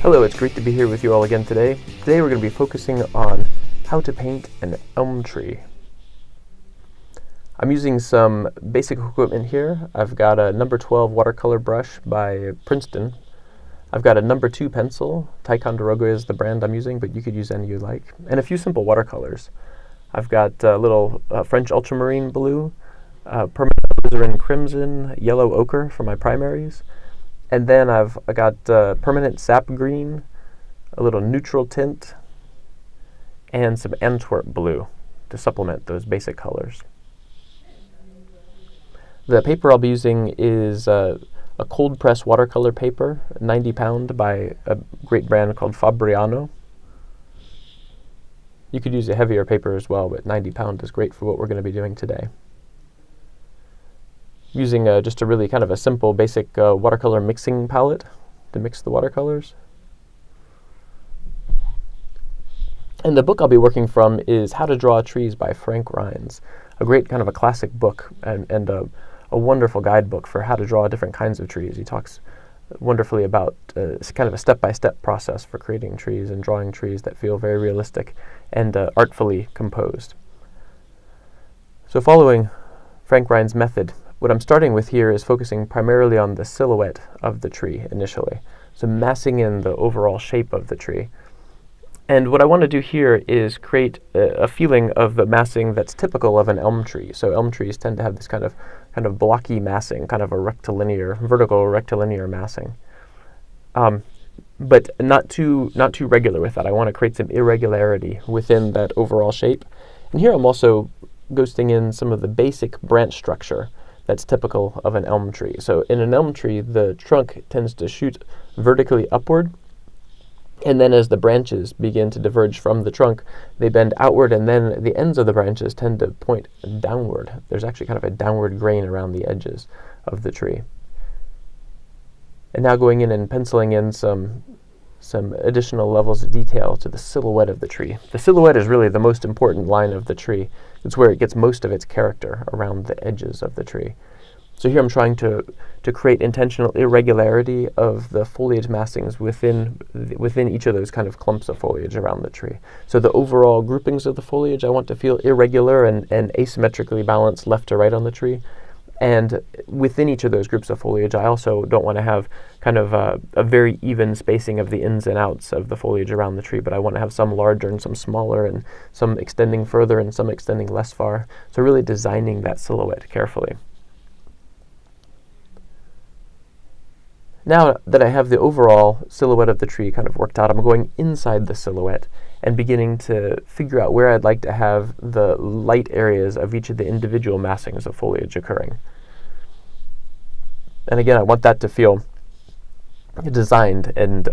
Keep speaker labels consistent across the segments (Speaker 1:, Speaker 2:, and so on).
Speaker 1: Hello, it's great to be here with you all again today. Today we're going to be focusing on how to paint an elm tree. I'm using some basic equipment here. I've got a number 12 watercolor brush by Princeton. I've got a number 2 pencil. Ticonderoga is the brand I'm using, but you could use any you like. And a few simple watercolors. I've got a little French ultramarine blue, permanent alizarin crimson, yellow ochre for my primaries. And then I've got permanent sap green, a little neutral tint, and some Antwerp blue to supplement those basic colors. The paper I'll be using is a cold press watercolor paper, 90 pound by a great brand called Fabriano. You could use a heavier paper as well, but 90 pound is great for what we're going to be doing today. Using just a really kind of a simple basic watercolor mixing palette to mix the watercolors. And the book I'll be working from is How to Draw Trees by Frank Rines, a great kind of a classic book and a wonderful guidebook for how to draw different kinds of trees. He talks wonderfully about kind of a step-by-step process for creating trees and drawing trees that feel very realistic and artfully composed. So following Frank Rines' method, what I'm starting with here is focusing primarily on the silhouette of the tree initially, so massing in the overall shape of the tree. And what I want to do here is create a feeling of the massing that's typical of an elm tree. So elm trees tend to have this kind of blocky massing, kind of a vertical rectilinear massing. But not too regular with that. I want to create some irregularity within that overall shape. And here I'm also ghosting in some of the basic branch structure that's typical of an elm tree. So in an elm tree, the trunk tends to shoot vertically upward, and then as the branches begin to diverge from the trunk, they bend outward, and then the ends of the branches tend to point downward. There's actually kind of a downward grain around the edges of the tree. And now going in and penciling in some additional levels of detail to the silhouette of the tree. The silhouette is really the most important line of the tree. It's where it gets most of its character, around the edges of the tree. So here I'm trying to create intentional irregularity of the foliage massings within each of those kind of clumps of foliage around the tree. So the overall groupings of the foliage I want to feel irregular and asymmetrically balanced left to right on the tree. And within each of those groups of foliage, I also don't want to have kind of a very even spacing of the ins and outs of the foliage around the tree, but I want to have some larger and some smaller and some extending further and some extending less far. So really designing that silhouette carefully. Now that I have the overall silhouette of the tree kind of worked out, I'm going inside the silhouette and beginning to figure out where I'd like to have the light areas of each of the individual massings of foliage occurring. And again, I want that to feel designed and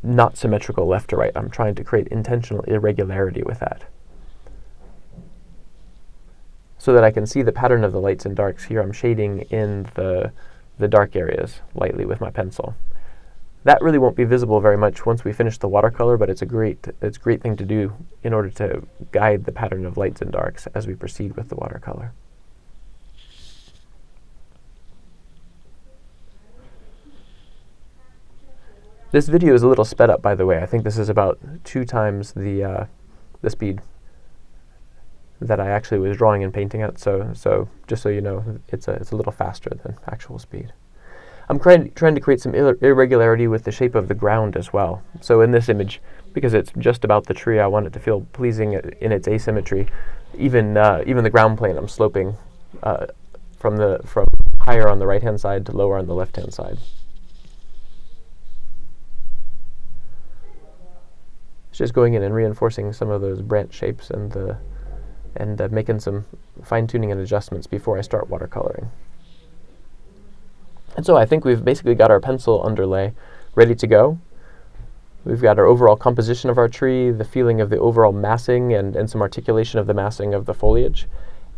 Speaker 1: not symmetrical left to right. I'm trying to create intentional irregularity with that, so that I can see the pattern of the lights and darks. Here I'm shading in the dark areas lightly with my pencil. That really won't be visible very much once we finish the watercolor, but it's a great thing to do in order to guide the pattern of lights and darks as we proceed with the watercolor. This video is a little sped up, by the way. I think this is about 2 times the speed that I actually was drawing and painting at, so just so you know, it's a little faster than actual speed. I'm trying to create some irregularity with the shape of the ground as well. So in this image, because it's just about the tree, I want it to feel pleasing in its asymmetry. Even the ground plane, I'm sloping from higher on the right-hand side to lower on the left-hand side. It's just going in and reinforcing some of those branch shapes and making some fine-tuning and adjustments before I start watercoloring. And so I think we've basically got our pencil underlay ready to go. We've got our overall composition of our tree, the feeling of the overall massing and some articulation of the massing of the foliage.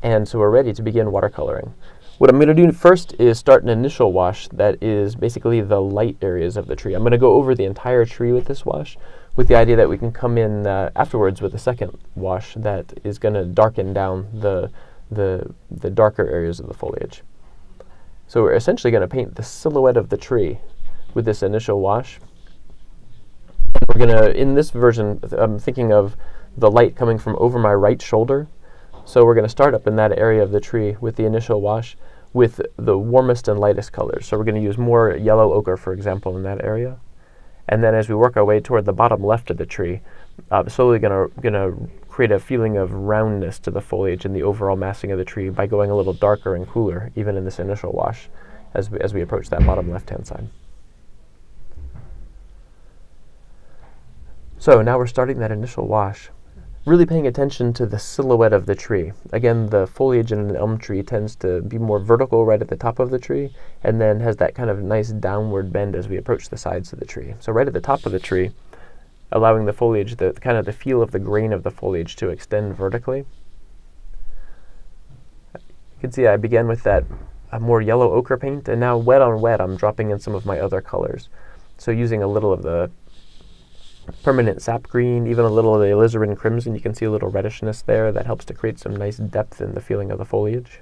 Speaker 1: And so we're ready to begin watercoloring. What I'm going to do first is start an initial wash that is basically the light areas of the tree. I'm going to go over the entire tree with this wash, with the idea that we can come in afterwards with a second wash that is going to darken down the darker areas of the foliage. So we're essentially going to paint the silhouette of the tree with this initial wash. We're going to, in this version, I'm thinking of the light coming from over my right shoulder. So we're going to start up in that area of the tree with the initial wash with the warmest and lightest colors. So we're going to use more yellow ochre, for example, in that area. And then as we work our way toward the bottom left of the tree, slowly going to create a feeling of roundness to the foliage and the overall massing of the tree by going a little darker and cooler, even in this initial wash, as we approach that bottom left-hand side. So now we're starting that initial wash, really paying attention to the silhouette of the tree. Again, the foliage in an elm tree tends to be more vertical right at the top of the tree, and then has that kind of nice downward bend as we approach the sides of the tree. So right at the top of the tree, allowing the foliage, the kind of the feel of the grain of the foliage to extend vertically. You can see I began with that more yellow ochre paint, and now wet on wet I'm dropping in some of my other colors. So using a little of the permanent sap green, even a little of the alizarin crimson, you can see a little redishness there that helps to create some nice depth in the feeling of the foliage.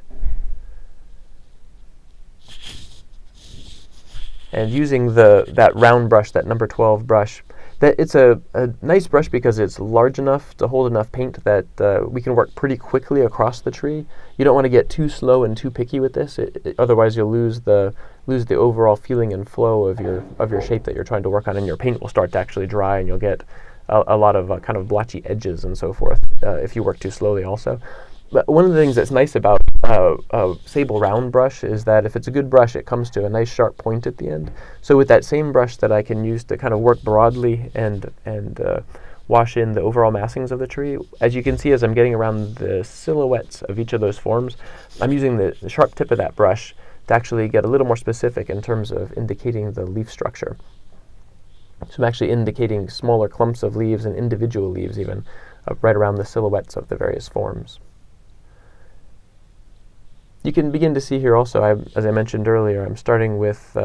Speaker 1: And using that round brush, that number 12 brush, it's a nice brush because it's large enough to hold enough paint that we can work pretty quickly across the tree. You don't want to get too slow and too picky with this, otherwise you'll lose the overall feeling and flow of your shape that you're trying to work on, and your paint will start to actually dry, and you'll get a lot of kind of blotchy edges and so forth if you work too slowly also. But one of the things that's nice about a sable round brush is that if it's a good brush, it comes to a nice sharp point at the end. So with that same brush that I can use to kind of work broadly and wash in the overall massings of the tree, as you can see as I'm getting around the silhouettes of each of those forms, I'm using the sharp tip of that brush to actually get a little more specific in terms of indicating the leaf structure. So I'm actually indicating smaller clumps of leaves and individual leaves even right around the silhouettes of the various forms. You can begin to see here also, as I mentioned earlier, I'm starting with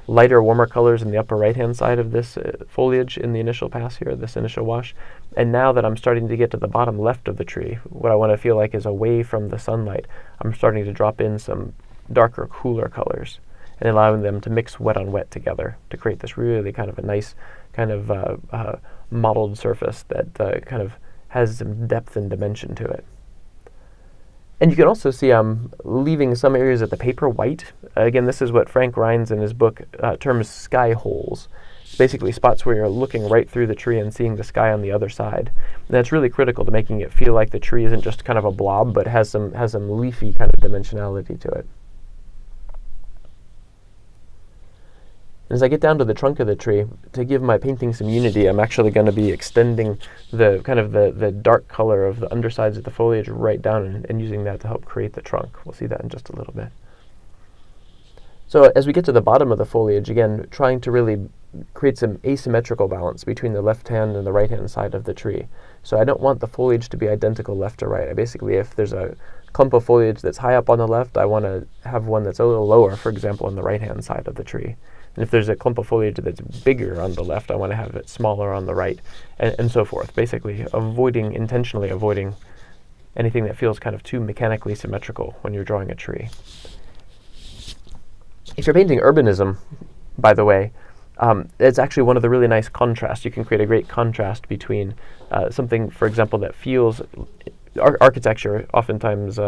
Speaker 1: lighter, warmer colors in the upper right-hand side of this foliage in the initial pass here, this initial wash. And now that I'm starting to get to the bottom left of the tree, what I want to feel like is away from the sunlight, I'm starting to drop in some darker, cooler colors and allowing them to mix wet on wet together to create this really kind of a nice kind of mottled surface that kind of has some depth and dimension to it. And you can also see I'm leaving some areas of the paper white. Again, this is what Frank Rines in his book terms sky holes. It's basically spots where you're looking right through the tree and seeing the sky on the other side. And that's really critical to making it feel like the tree isn't just kind of a blob, but has some leafy kind of dimensionality to it. As I get down to the trunk of the tree, to give my painting some unity, I'm actually going to be extending the kind of the dark color of the undersides of the foliage right down and using that to help create the trunk. We'll see that in just a little bit. So as we get to the bottom of the foliage, again, trying to really create some asymmetrical balance between the left-hand and the right-hand side of the tree. So I don't want the foliage to be identical left to right. Basically, if there's a clump of foliage that's high up on the left, I want to have one that's a little lower, for example, on the right-hand side of the tree. And if there's a clump of foliage that's bigger on the left, I want to have it smaller on the right, and so forth. Basically, intentionally avoiding anything that feels kind of too mechanically symmetrical when you're drawing a tree. If you're painting urbanism, by the way, it's actually one of the really nice contrasts. You can create a great contrast between something, for example, that feels architecture oftentimes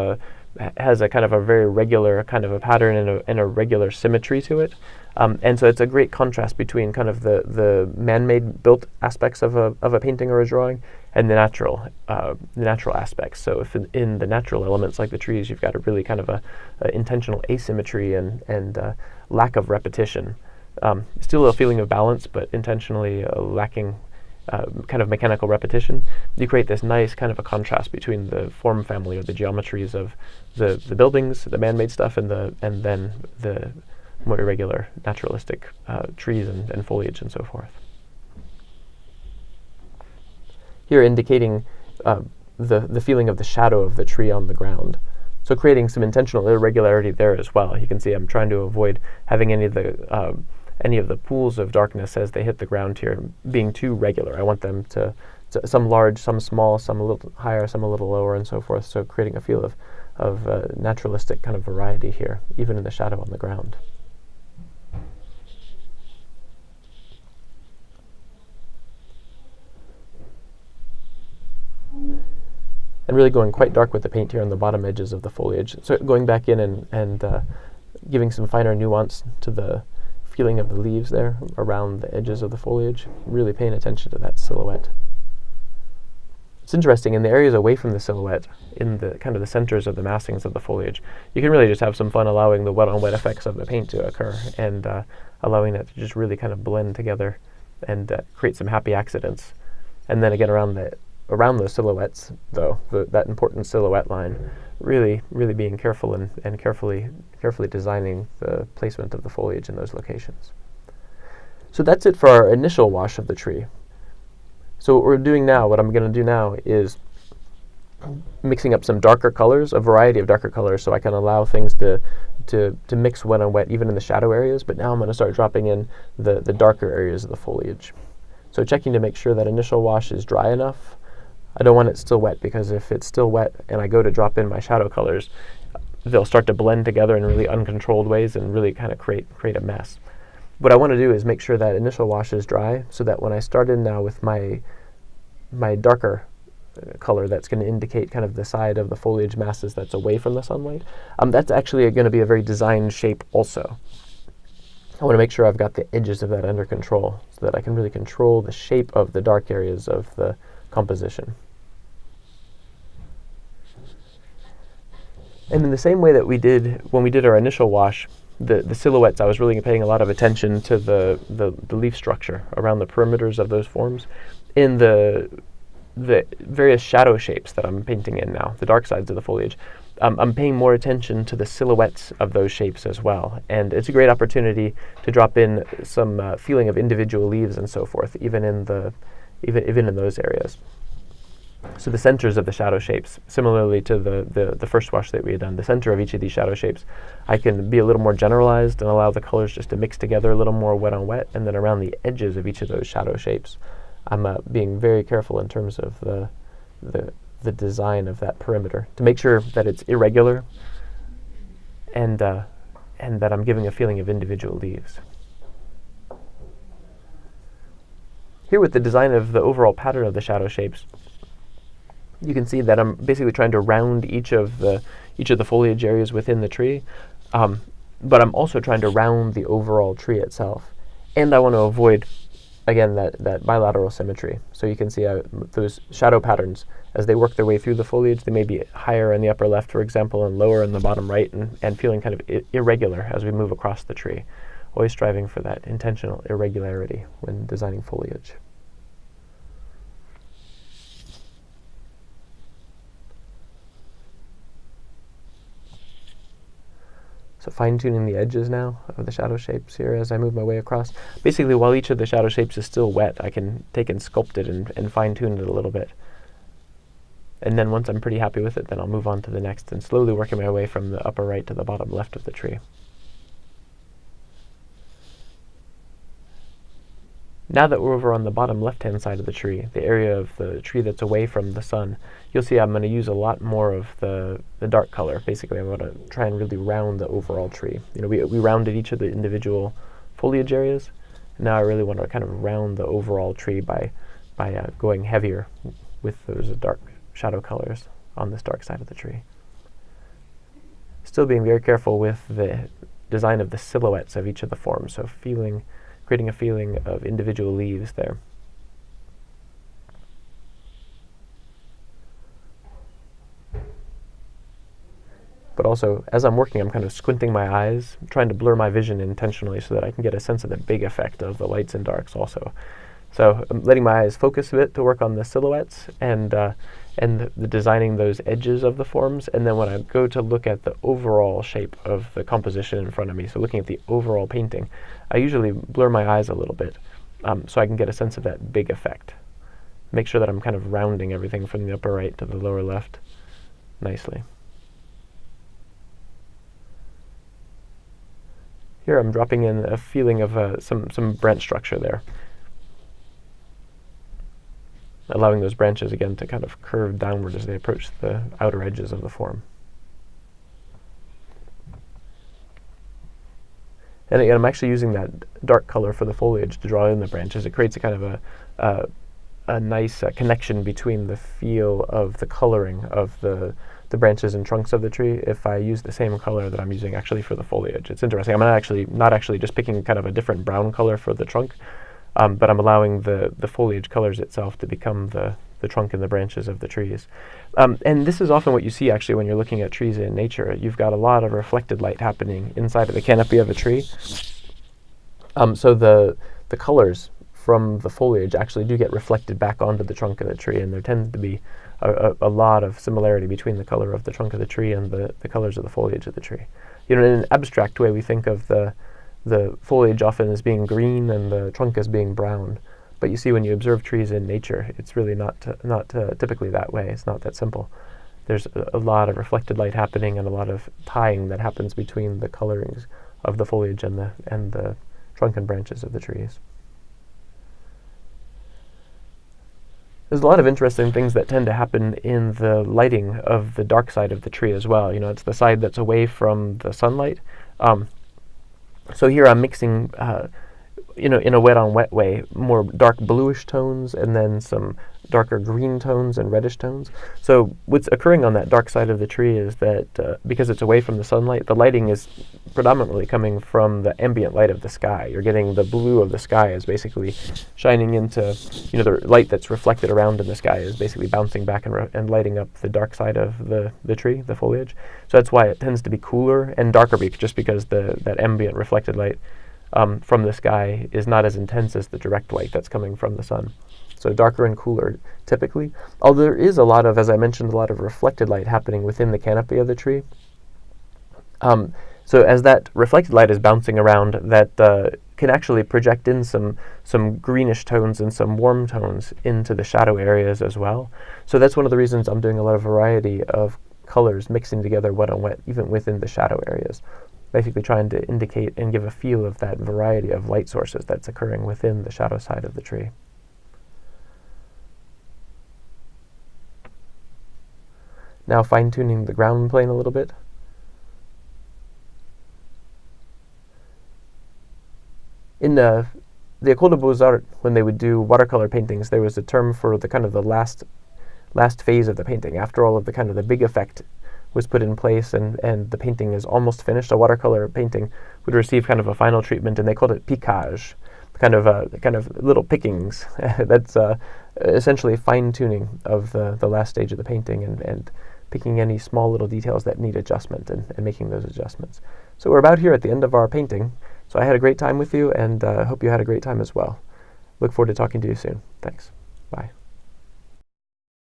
Speaker 1: has a kind of a very regular kind of a pattern and a regular symmetry to it. And so it's a great contrast between kind of the man-made built aspects of a painting or a drawing and the natural aspects. So if in the natural elements like the trees, you've got a really kind of a intentional asymmetry and lack of repetition. Still a feeling of balance, but intentionally lacking kind of mechanical repetition. You create this nice kind of a contrast between the form family or the geometries of the buildings, the man-made stuff, and then the more irregular naturalistic trees and foliage and so forth. Here indicating the feeling of the shadow of the tree on the ground. So creating some intentional irregularity there as well. You can see I'm trying to avoid having any of the pools of darkness as they hit the ground here being too regular. I want them to some large, some small, some a little higher, some a little lower, and so forth. So creating a feel of naturalistic kind of variety here, even in the shadow on the ground. and really going quite dark with the paint here on the bottom edges of the foliage. So going back in and giving some finer nuance to the feeling of the leaves there around the edges of the foliage, really paying attention to that silhouette. It's interesting, in the areas away from the silhouette, in the kind of the centers of the massings of the foliage, you can really just have some fun allowing the wet-on-wet effects of the paint to occur, and allowing that to just really kind of blend together and create some happy accidents. And then again, around those silhouettes, though, that important silhouette line, really being careful and carefully designing the placement of the foliage in those locations. So that's it for our initial wash of the tree. So what I'm going to do now is mixing up some darker colors, a variety of darker colors, so I can allow things to mix wet on wet even in the shadow areas, but now I'm going to start dropping in the darker areas of the foliage. So checking to make sure that initial wash is dry enough. I don't want it still wet, because if it's still wet and I go to drop in my shadow colors, they'll start to blend together in really uncontrolled ways and really kind of create a mess. What I want to do is make sure that initial wash is dry, so that when I start in now with my darker color that's going to indicate kind of the side of the foliage masses that's away from the sunlight, that's actually going to be a very designed shape also. I want to make sure I've got the edges of that under control, so that I can really control the shape of the dark areas of the composition. And in the same way that we did when we did our initial wash, the silhouettes, I was really paying a lot of attention to the leaf structure around the perimeters of those forms. In the various shadow shapes that I'm painting in now, the dark sides of the foliage, I'm paying more attention to the silhouettes of those shapes as well. And it's a great opportunity to drop in some feeling of individual leaves and so forth, even in those areas. So the centers of the shadow shapes, similarly to the first wash that we had done, the center of each of these shadow shapes, I can be a little more generalized and allow the colors just to mix together a little more wet on wet, and then around the edges of each of those shadow shapes, I'm being very careful in terms of the design of that perimeter to make sure that it's irregular and that I'm giving a feeling of individual leaves. Here with the design of the overall pattern of the shadow shapes, you can see that I'm basically trying to round each of the foliage areas within the tree, but I'm also trying to round the overall tree itself. And I want to avoid, again, that bilateral symmetry. So you can see those shadow patterns, as they work their way through the foliage, they may be higher in the upper left, for example, and lower in the bottom right, and feeling kind of irregular as we move across the tree. Always striving for that intentional irregularity when designing foliage. So fine-tuning the edges now of the shadow shapes here as I move my way across. Basically, while each of the shadow shapes is still wet, I can take and sculpt it and fine-tune it a little bit. And then once I'm pretty happy with it, then I'll move on to the next and slowly working my way from the upper right to the bottom left of the tree. Now that we're over on the bottom left-hand side of the tree, the area of the tree that's away from the sun, you'll see I'm going to use a lot more of the dark color. Basically, I'm going to try and really round the overall tree. You know, we rounded each of the individual foliage areas. Now I really want to kind of round the overall tree by going heavier with those dark shadow colors on this dark side of the tree. Still being very careful with the design of the silhouettes of each of the forms, so creating a feeling of individual leaves there. But also, as I'm working, I'm kind of squinting my eyes, trying to blur my vision intentionally so that I can get a sense of the big effect of the lights and darks also. So I'm letting my eyes focus a bit to work on the silhouettes and the designing those edges of the forms. And then when I go to look at the overall shape of the composition in front of me, so looking at the overall painting, I usually blur my eyes a little bit so I can get a sense of that big effect. Make sure that I'm kind of rounding everything from the upper right to the lower left nicely. Here I'm dropping in a feeling of some branch structure there, allowing those branches again to kind of curve downward as they approach the outer edges of the form. And again, I'm actually using that dark color for the foliage to draw in the branches. It creates a kind of a nice connection between the feel of the coloring of the branches and trunks of the tree if I use the same color that I'm using actually for the foliage. It's interesting. I'm not actually just picking kind of a different brown color for the trunk, but I'm allowing the foliage colors itself to become the trunk and the branches of the trees. And this is often what you see actually when you're looking at trees in nature. You've got a lot of reflected light happening inside of the canopy of a tree. So the colors from the foliage actually do get reflected back onto the trunk of the tree, and there tends to be a lot of similarity between the color of the trunk of the tree and the colors of the foliage of the tree. In an abstract way, we think of the foliage often as being green and the trunk as being brown. But you see, when you observe trees in nature, it's really not typically that way. It's not that simple. There's a lot of reflected light happening and a lot of tying that happens between the colorings of the foliage and the trunk and branches of the trees. There's a lot of interesting things that tend to happen in the lighting of the dark side of the tree as well. It's the side that's away from the sunlight. So here I'm mixing, in a wet-on-wet way, more dark bluish tones and then some darker green tones and reddish tones. So what's occurring on that dark side of the tree is that because it's away from the sunlight, the lighting is predominantly coming from the ambient light of the sky. You're getting the blue of the sky is basically shining into, the light that's reflected around in the sky is basically bouncing back and lighting up the dark side of the tree, the foliage. So that's why it tends to be cooler and darker, just because that ambient reflected light from the sky is not as intense as the direct light that's coming from the sun. So darker and cooler, typically. Although there is a lot of, as I mentioned, a lot of reflected light happening within the canopy of the tree. So as that reflected light is bouncing around, that can actually project in some greenish tones and some warm tones into the shadow areas as well. So that's one of the reasons I'm doing a lot of variety of colors mixing together wet on wet, even within the shadow areas. Basically trying to indicate and give a feel of that variety of light sources that's occurring within the shadow side of the tree. Now fine-tuning the ground plane a little bit. In the École des Beaux-Arts, when they would do watercolor paintings, there was a term for the last phase of the painting. After all of the big effect was put in place and the painting is almost finished, a watercolor painting would receive kind of a final treatment, and they called it piquage, kind of little pickings. That's essentially fine-tuning of the last stage of the painting and picking any small little details that need adjustment and making those adjustments. So we're about here at the end of our painting. So I had a great time with you, and hope you had a great time as well. Look forward to talking to you soon. Thanks. Bye.